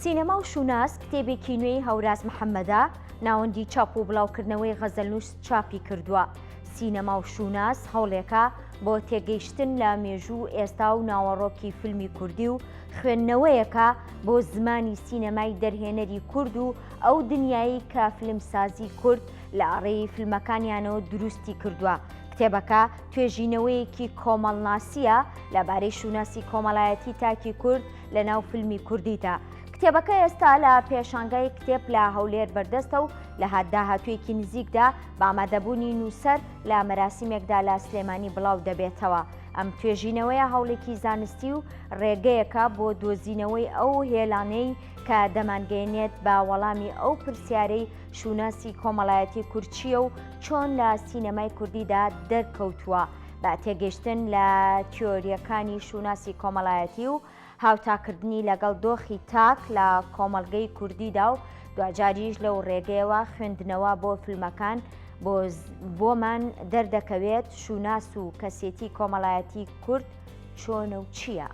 سینەما و شوناس کتێبێکی نوێی هەوراز محەممەدا ناوەندی چاپ و بڵاوکردنەوەی غەزەلنووس چاپی کردووە. سینەما و شوناس هەوڵێکە بۆ تێگەیشتن لە مێژوو ئێستا و ناوەڕۆکی فیلمی کوردی و خوێندنەوەیەکە بۆ زمانی سینەمای دەرهێنەری کورد و ئەو دنیایی کە فیلمسازی کورد لە ئاڕێی فیلمەکانیانەوە دروستی کردووە. کتێبەکە توێژینەوەیەکی کۆمەڵناسیە لەبارەی شوناسی کۆمەڵایەتی تاکی کورد لە ناو فیلمی کوردیدا. کتێبەکە ئێستا لە پێشانگای کتێب لە هەولێر بەردەستە و لە داهاتوویەکی نزیکدا بە ئامادەبوونی نووسەر لە مەراسیمێکدا لە سلێمانی بڵاو دەبێتەوە. ئەم توێژینەوەیە هەوڵێکی زانستی و ڕێگەیەکە بۆ دۆزینەوەی ئەو هێلانەی کە دەمانگەێنێت بە وەڵامی ئەو پرسیارەی شوناسی کۆمەڵایەتی کورد چییە و چۆن لە سینەمای کوردیدا دەرکەوتووە، بە تێگەیشتن لە تیۆریەکانی شوناسی کۆمەڵایەتی و هاوتاکردنی لەگەڵ دۆخی تاک لە کۆمەڵگەی کوردیدا و دوجاریش لەو ڕێگەیەوە خوێندنەوە بۆ فیلمەکان بۆمان دەردەکەوێت شوناس و کەسێتی کۆمەڵایەتی کورد چۆنە و چییە.